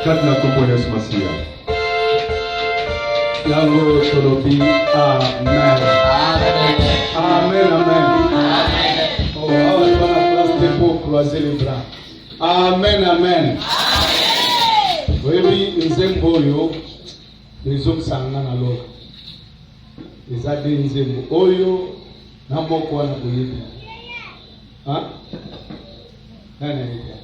kati na kombo ya Yesu Masiya. Yango tolobi amen. Amen, amen. Oh, awa twana place pour croiser les bras. Amen, amen. Oui, nzembo oyo ezokisanga na loka. Ezade nzembo oyo na moko wana boyebi. Nani ayika?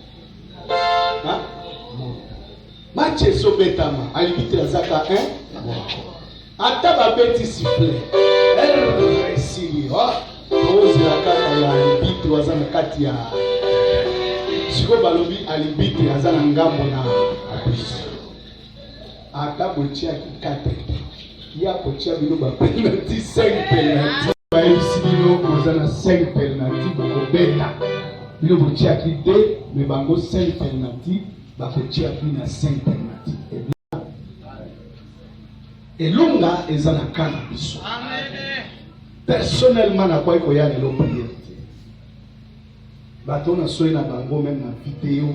Match sobetama alibiti azaka 1. Ata babeti sifflet. Siri, ozela kaka ya alibiti wazana kati ya siko balobi alibiti azana ngambo na abisi. Ata botia ki 4. Ya kotia bino ba penalty 5 penalty. Ba isibino kozana 5 penalty boko beta. Bino botia ki 2 me bango 5 penalty ba kotia bina 5 penalty. Elunga ezana kana biso. Amen. Personnellement na kwa iko ya lelo prière. Bato na soyi na bango même na vidéo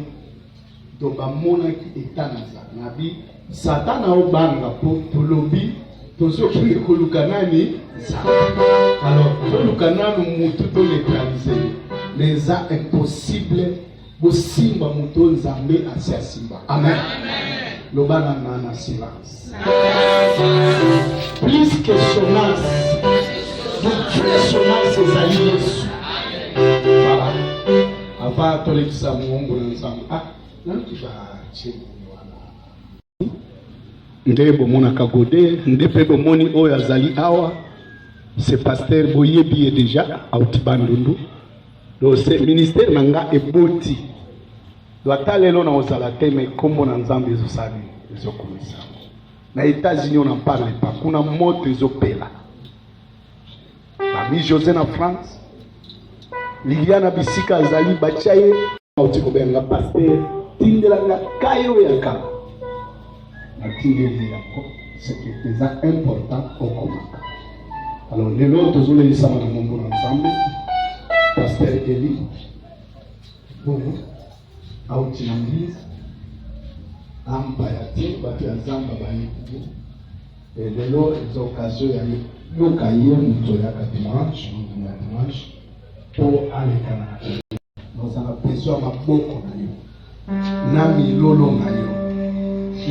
do ba mona ki etanaza. Nabi Satan a obanga po tolobi tozo kile koluka nani za. Alors koluka nanu mutu to neutraliser. Les a impossible bo simba mutu nzambe asia simba. Amen. Lobana na silence. Plus que sonance. Sonance ezali Yesu. Voilà. Avant tolekisa mungu na nzambe. Nantuba chini wana. Ndebo mona kagode, ndepe bomoni oyo azali awa. C'est pasteur Boyebi est déjà autibandundu. Donc c'est ministère nanga eboti. Doit aller là dans la terre mais comme on ensemble les osali les okomisa. Na États-Unis on n'en parle pas. Kuna moto les opéra. Ami José na France. Liliana Bisika azali bachaye otiko benga pasteur tindela na kayo ya kala. Na tindeli yako c'est important au komaka. Alors les autres tous les sama na mungu na ensemble. Pasteur Eli. Bonjour. Auti na mlizi amba ya timba ya zamba banikubu lelo ezo occasion ya yoka ye muto ya dimanche po alekana nous avons besoin maboko na yo na milolo na yo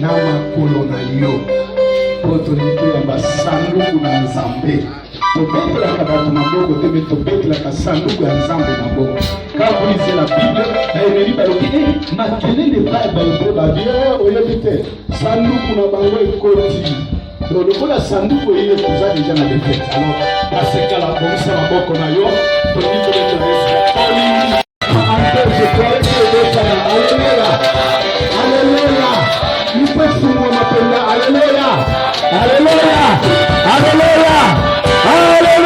na makolo na yo po tolike ya basanduku na Nzambe tobetela kabatu maboko tebe tobetela kasanduku ya Nzambe maboko. Quand vous lisez la Bible, elle dit que makelele pas baïbe babia oyebite sanduku na bango ekoti. Donc le kola sanduku ile kuza déjà na défaite. Alors parce que la komisa maboko na yo to dit que le reste. Encore je crois que le ça. Alléluia. Alléluia. Nous pouvons nous m'appeler alléluia. Alléluia. Alléluia. Alléluia.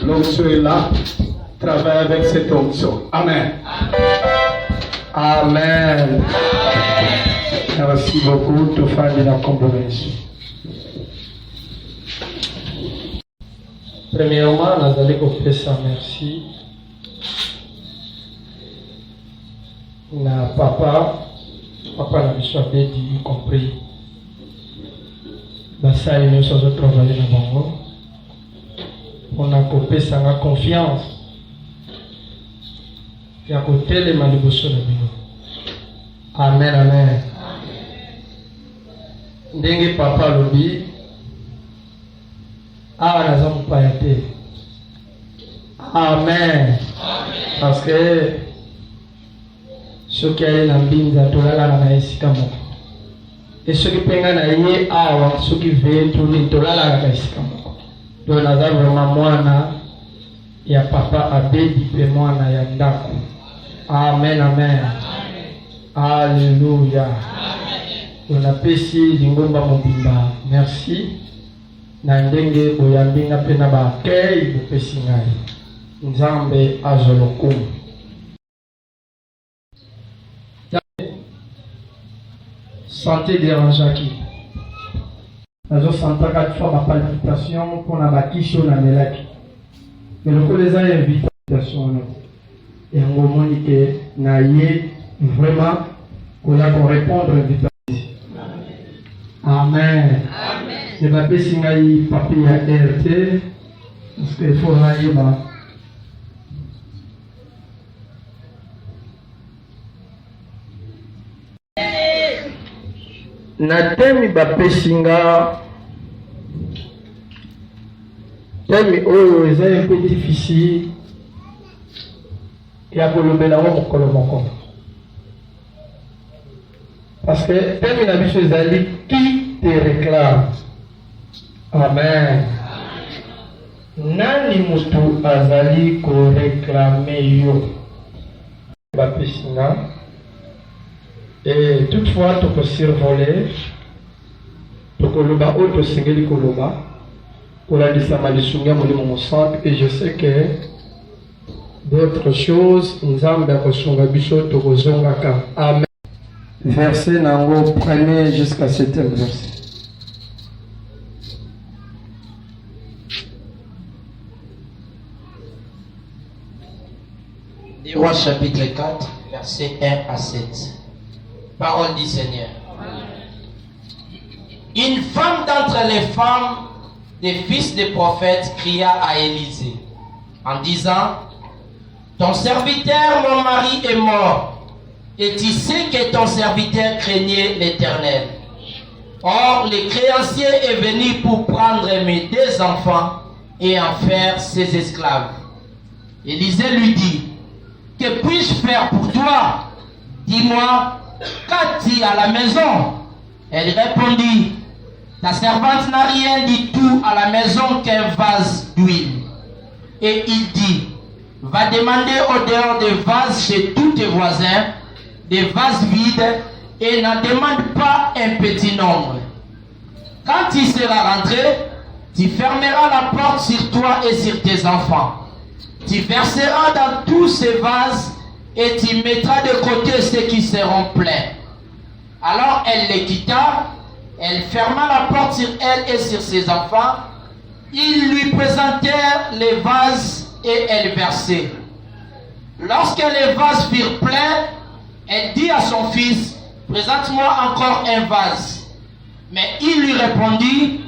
L'onction est là, travaille avec cette onction. Amen. Amen. Merci beaucoup, Tofani de la Compromission. Premièrement, nous allons faire ça merci. Na papa na biswabe y compris. Ça nous sommes travaillé dans Bango. On a coupé sa confiance. Et à côté les manibosso de Bino. Amen, amen. Ndenge papa lobi. Ah, la zone payate. Amen. Parce que ce qui est dans Binza, tout là, na esika moko. Et ce qui penga na ye awa, ce qui veut tourner, tout là, na esika moko. Donc nous avons vraiment mwana ya papa abedi pe mwana ya ndako. Amen, amen. Alléluia. On a pesi lingomba mobimba. Merci. na ndenge boyambinga mpe na bakei bopesi ngai. Nzambe azwa lokumu. Santé dérangeaki. Nazo santa 4 fois ma palpitation pour na bakisho na melaki. Mais le les a invitation et on moni que na ye vraiment qu'on a pour répondre à l'invitation. Amen. Je m'appelle Singaï papi à RT parce qu'il faut aller là. Na temi bapesinga temi oyo eza un peu difficile ya kolobela ngo mokolo moko parce que temi na biso ezali qui te réclame. Amen. Nani mutu azali koreklame yo bapesinga. Et toutefois, tu peux survoler, tu peux le bas, tu peux le koloba, pour la disamalisunya mon sang, et je sais que d'autres choses, nous avons besoin de Amen. Verset Nango, prenez jusqu'à 7e verset. Des Rois chapitre 4, verset 1 à 7. Parole du Seigneur. Une femme d'entre les femmes des fils des prophètes cria à Élisée en disant: ton serviteur, mon mari, est mort, et tu sais que ton serviteur craignait l'Éternel. Or, le créancier est venu pour prendre mes 2 enfants et en faire ses esclaves. Élisée lui dit: que puis-je faire pour toi? Dis-moi, qu'as-tu à la maison? Elle répondit: ta servante n'a rien du tout à la maison qu'un vase d'huile. Et il dit: va demander au dehors des vases chez tous tes voisins, des vases vides, et n'en demande pas un petit nombre. Quand tu seras rentré, tu fermeras la porte sur toi et sur tes enfants. Tu verseras dans tous ces vases et tu mettras de côté ceux qui seront pleins. Alors elle les quitta, elle ferma la porte sur elle et sur ses enfants. Ils lui présentèrent les vases et elle versait. Lorsque les vases furent pleins, elle dit à son fils: présente-moi encore un vase. Mais il lui répondit: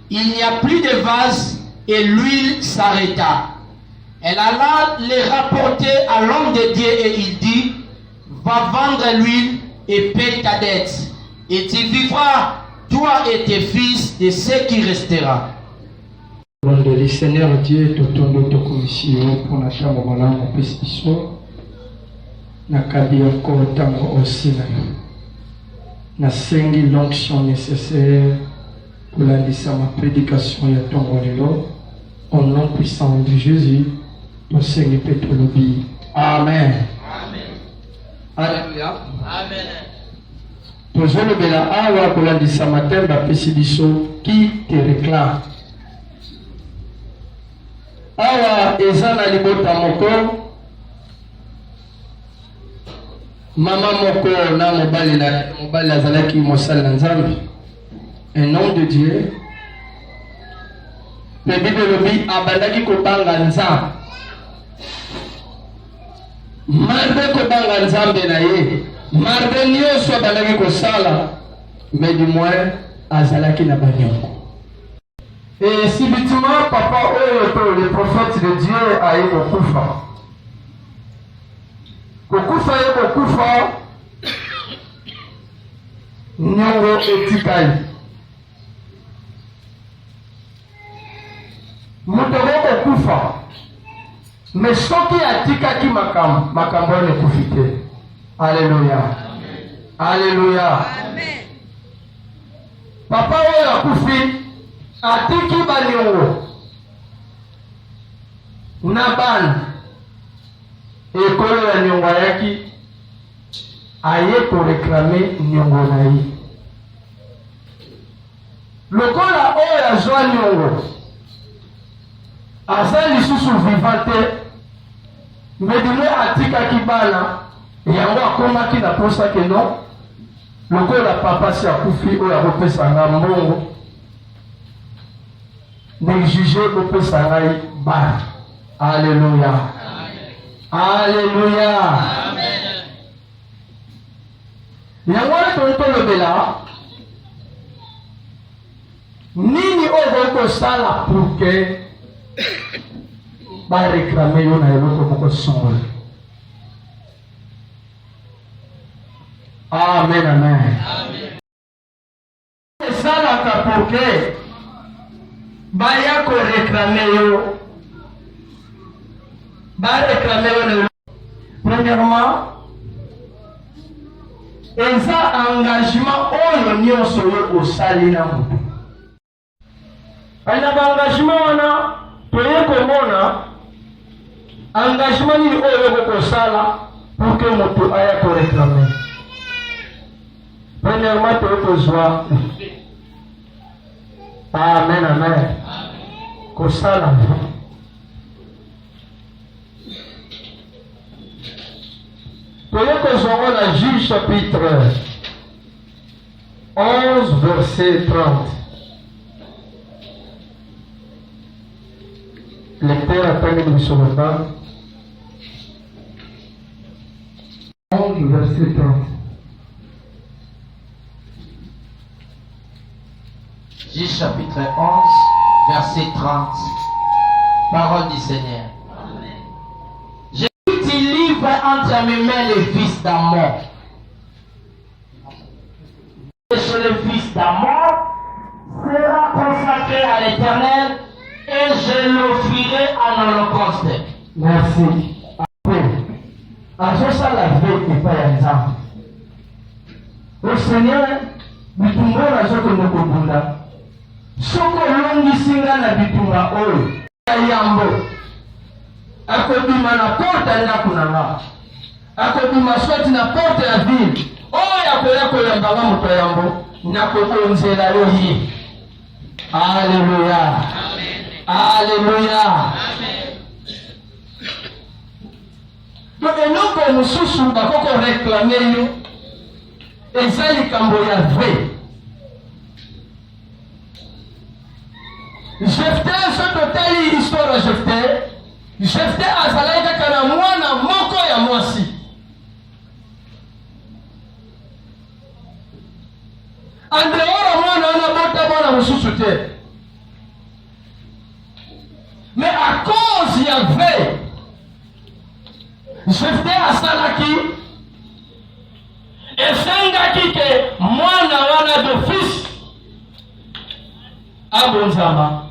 il n'y a plus de vase, et l'huile s'arrêta. Elle alla les rapporter à l'homme de Dieu et il dit: va vendre l'huile et paye ta dette, et tu vivras, toi et tes fils, de ce qui restera. Le Seigneur Dieu, tout notre commission pour la chambre de la pétition, n'a qu'à dire encore tant aussi n'a sengi l'onction nécessaire pour la ma prédication et ton rôle. Au nom puissant de Jésus, nous sengi pétolobi. Amen. Alléluia. Amen. Toujours le bela awa pour la matin, la pétition qui te réclame. Awa ezana libota moko mama moko na mobali azalaki mosali na Nzambe, un homme de Dieu. Le Bible lobi abandaki kobanga Nzambe, marbe kobanga Nzambe na ye, marbe nyonso abandaki kosala, mais du moins azalaki na banyongo. Et subitement, papa, le prophète de Dieu a eu Kokufa. Kokufa et Kokufa, Nyongo et Tikai. Nous devons Kokufa. Mais ce qui a Tikaki Makambo ne profite. Alléluia. Alléluia. Amen. Papa, a Kokufi. Atiki baniongo na bana ekolo ya nyongo yaki aye ko réclamer nyongo na ye. lokola oyo azwa nyongo aza lisusu vivant te medile atikaki bana yango akomaki na posa ke non lokola papa si akufi oyo akopesanga mbongo nejuge kopesa ngai bana. Alléluia. Alléluia. yango wana tolobela nini oyo kosala pour que bareklame yo na eloko moko songolo. Amen, amen. Esalaka pour que baya koreklame yo bareklame yo na eloko. Premièrement, eza engagement oyo nyonso yo osali na moto. Aina ba engagement wana toye komona engagement nini oyo okosala pour que moto aya koreklame. Premièrement, toye kozwa. Amen, amen. Kosala. Toye kozwa na Juge chapitre 11 verset 30. Lecteur appelle le Souverain. 11 verset 30. Juge chapitre 11, verset 30. Parole du Seigneur. Jésus te livre entre mes mains le fils d'Amon. Et le fils d'Amon sera consacré à l'Éternel et je l'offrirai en holocauste. Merci. Après, à ça la vie n'est pas exemple. Le Seigneur, bitumba na soko nokobunda. Soko longi singa na bitumba oyo. Yambo. Akobima na porte ndako na nga. Akobima swati na porte ya ville. Oyo akoya koyamba moto yambo. Nakobonzela yo yi. Alléluia. Alléluia. Amen. Donc eloko mosusu bakoko réclamer yo eza likambo ya vrai. Jephté so totali histoire ya Jephté. Jephté azalaki kaka na mwana moko ya mwasi. Andeora mwana wana bota mwana mosusu te. Mais à cause ya vrai, Jephté asalaki esengaki ke mwana wana d'office abonzama.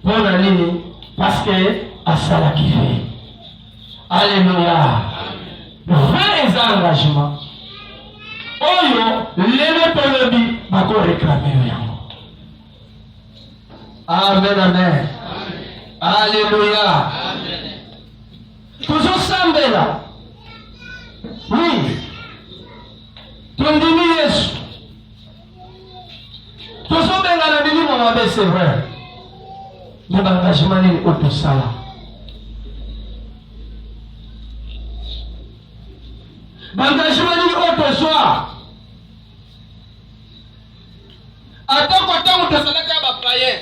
Pona nini? Parce que asalaki vrai. Alléluia. Vrai engagement. Oyo lelo tolobi bako réclamer yango. Amen, amen. Alléluia. Toujours sambela. Oui. Tondimi Yesu. Toujours benga na bilimo mabe, c'est vrai. Mais l'engagement est au tout ça. L'engagement est au tout ça. Attends qu'on t'en te salaka ba paye.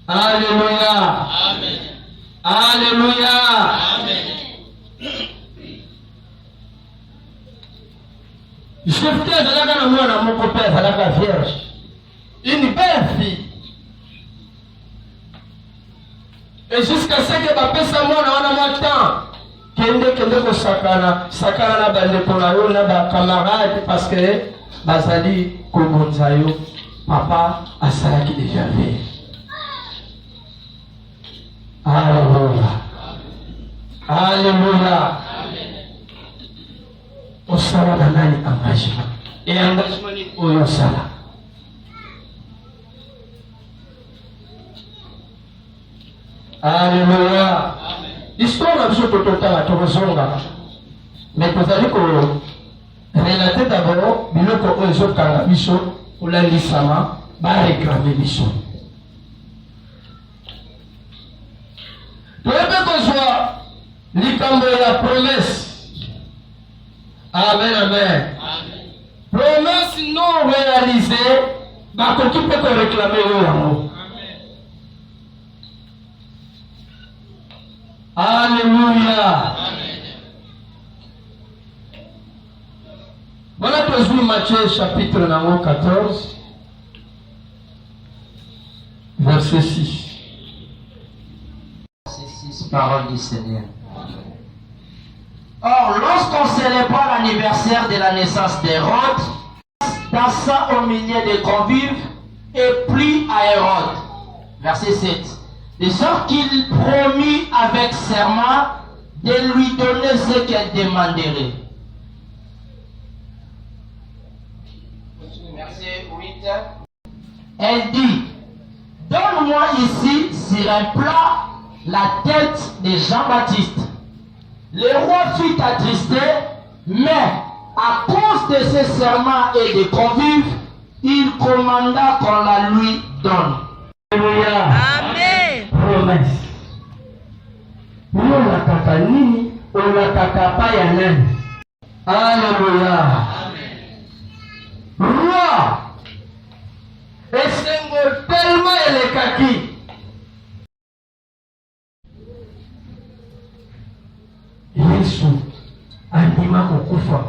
Alléluia. Amen. Alléluia. Amen. Jephté azalaka na mwana moko pe azalaka vierge. Une belle fille. Et jusqu'à ce que bapesa mwana wana mwa temps kende kosakana sakana na bandeko na yo na bacamarade parce que bazali kobonza yo papa asalaki déjà vie. Alléluia. Alléluia. Osala na nani engagement. Et engagement ni oyo sala. Alléluia. Histoire na biso tototala tokozonga. Mais tozali ko relater d'abord biloko oyo ezokanga biso kolandisama bareklame biso. Toyebe kozwa likambo ya promesse. Amen, amen. Promesse non réalisée, bakoki mpe koreklame yo yango. Alléluia. Voilà que Matthieu chapitre 14, verset 6. Verset 6, parole du Seigneur. Or, lorsqu'on célébra l'anniversaire de la naissance d'Hérode, dansa au milieu des convives et prit à Hérode. Verset 7. De sorte qu'il promit avec serment de lui donner ce qu'elle demanderait. Verset 8. Elle dit, donne-moi ici sur un plat la tête de Jean-Baptiste. Le roi fut attristé, mais à cause de ses serments et des convives, il commanda qu'on la lui donne. Alléluia. Amen. Promesse. Nous la kaka nini, on la kaka pa ya nani. Alléluia. Roi. Esengo tellement elekaki. Yesu andima kokufa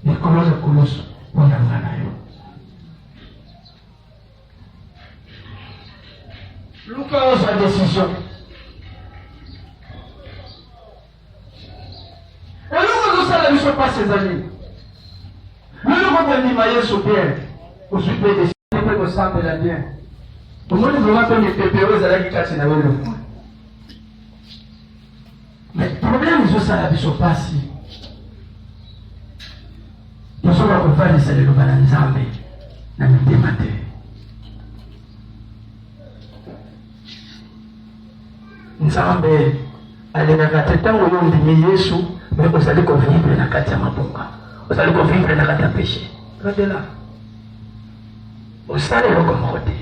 likolo ya koloso mpona nga na yo. Luka ozwa décision. Eloko ozosala biso mpasi ezali. Leloko kondima Yesu bien. Ozwi mpe décision mpe kosambela bien. Omoni vraimen mpe mipepe oyo ezalaki kati na yo eloko. Mais problème ezosala biso mpasi. Tosoka kofandisa liloba na Nzambe na mitema te. Nzambe alingaka te ntango yo ondimi Yesu, mais ozali kovivre na kati ya mabonga, ozali kovivre na kati ya péché. Radela osala eloko moko te.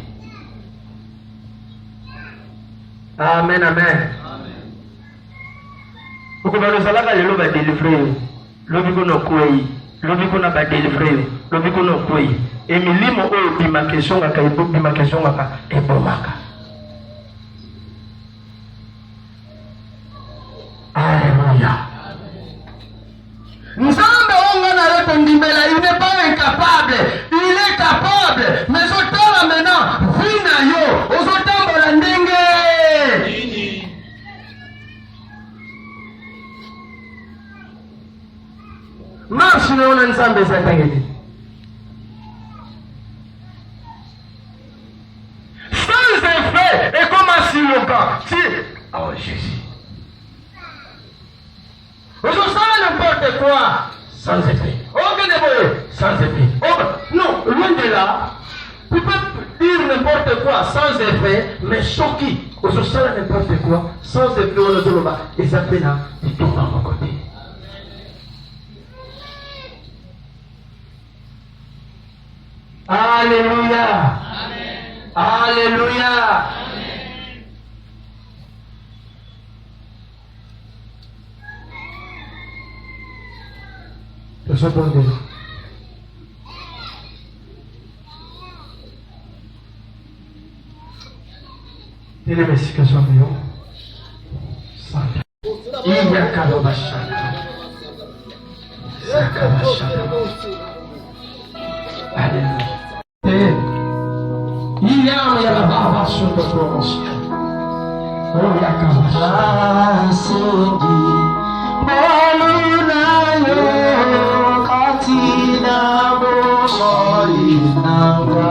Amen, amen. Okobana ozalaka lelo badelivre yo, lobi kuna okwei, lobi kuna badelivre yo, lobi kuna okwei. Emilimo oyo bimaka esongaka bimaka esongaka ebomaka. Alléluia. Nzambe onga na reto ndimela, il n'est pas incapable, il est capable. Mais otala maintenant, vina yo, ozotambola ndenge. Marche na ona Nzambe ezatangeli. Sans effet, et comme un siloka. Si, oh Jésus. Ososala n'importe quoi, sans effet. Sans effet. Non, loin de là, tu peux dire n'importe quoi sans effet, mais choqué. Ososala n'importe quoi, sans effet, on le dit, et ça fait là, tu tombes à mon côté. Alléluia. Amen. Alléluia. Amen. Sorprendez. Telemesikação meu. Sabe. E acabou baixando. Acabou baixando. Aleluia. E ela ia lavar a vassoura para você. Oh, e acabou baixando. Katina bomori nanga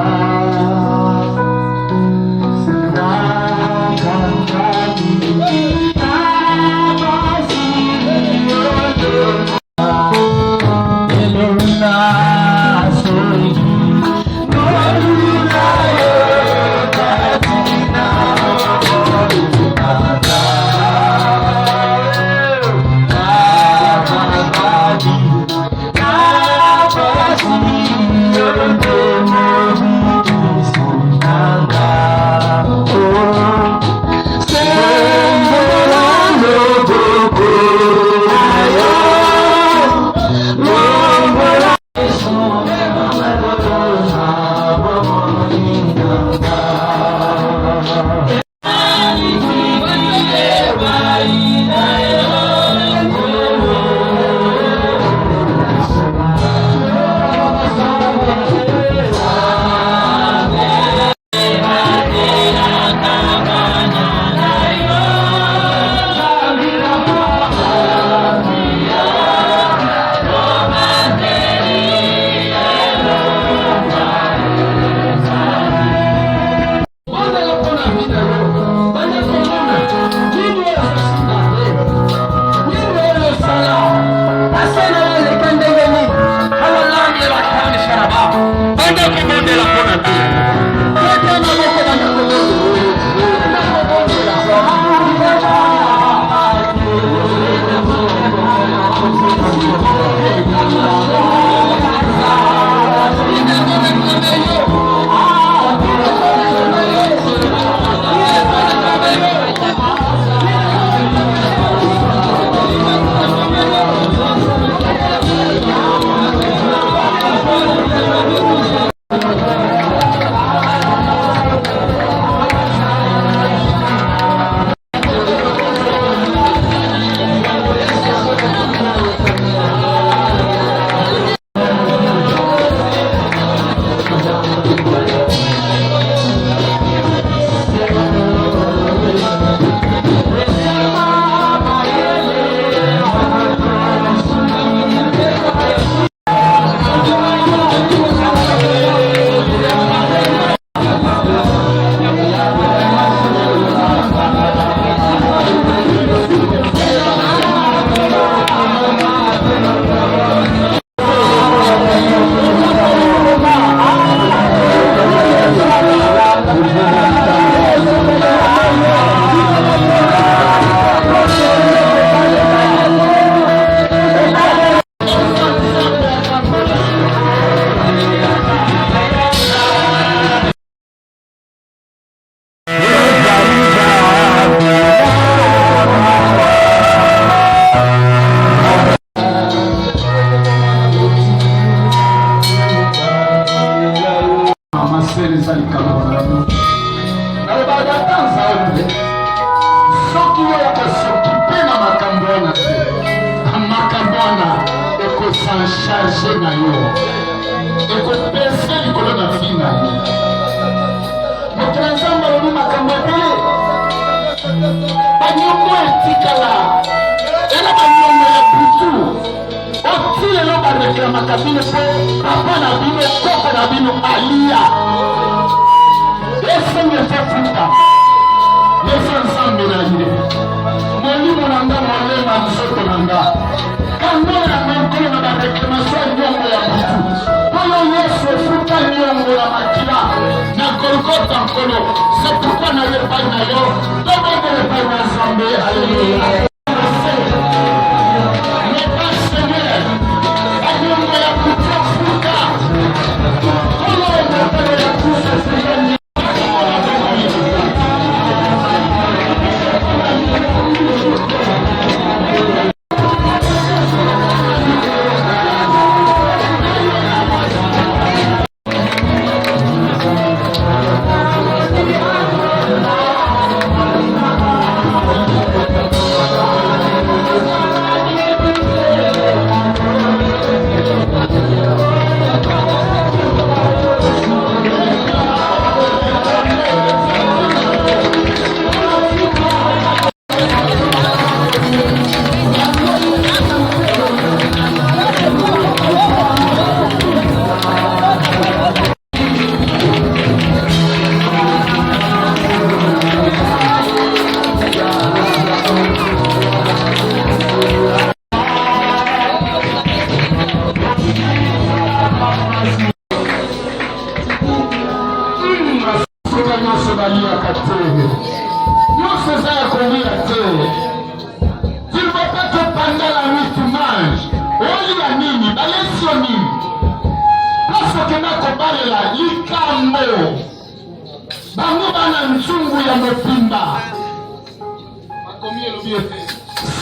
eza likambo na yo nalobaka tanza oyo soki oyo akosokipe na makambo wana te makambo wana ekosancharge na yo ekopese likolo na vi na yo moto na nzambe alobi makambo ebele banyongo etikala ela banyongo ya butu oti lelo bareklamaka bino mpo papa na bino koko na bino alia esenge efafuta yesa nzambe na ye molimo na nga molema nzoto na nga kangola na nkolo na bareklamation ya nyongo ya butu oyo yesu efuta nyongo na makila na golgota nkolo c'est pourquoi na ye epai na yo tobondela epai na nzambe alleluya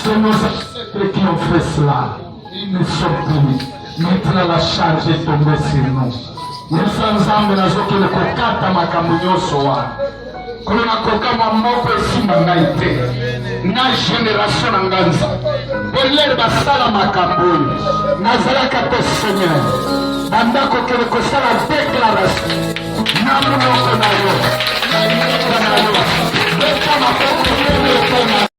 C'est nos ancêtres qui ont fait cela. Ils nous sont punis. Maintenant la charge est tombée sur nous. Nous nzambe nazokende kokata makambo nyonso wana kono nakoka moko esimba ngai te na génération na nganza polere basala makambo oyo nazalaka te seigneur bandako kende kosala déclaration na monoko na yo na yeba na yo leta maboko yebe na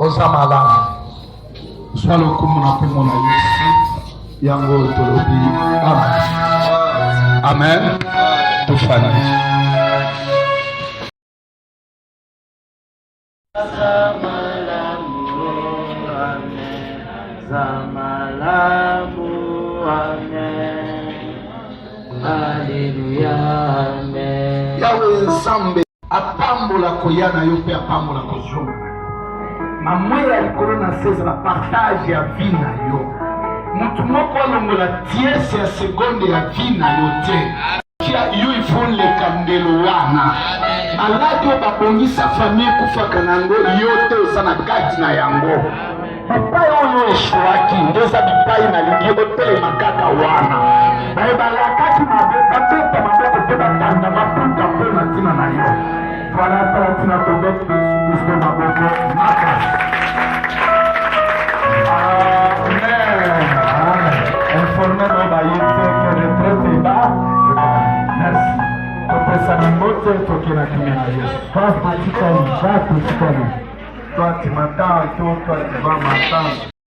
Osamala swalo kumuna kumuna Yesu yango tolobi amen amen tufanye Hallelujah amen yawe nzambe apambola koyana yo pe apambola kozonga mamwe ya likolo na seza na partage ya vi na yo mutu moko alongola tiese ya segonde ya vi na yo te kia yo ifoleka ndelo wana maladi oyo babongisa famille kufaka na yango yo te oza na kati na yango bipai oyo eshoaki nde eza bipai nalingi otelema kaka wana bayebalakaki mabe babeta maboko mpe batanda baputa mpo na ntina na yo Voilà, tant na tobet de sous ma bobo makas. Amen. Informé no bayete que retraite bas. Merci. Pesa mimote tokena kimena Yesu. Toi tu m'entends, toi tu vas m'entendre.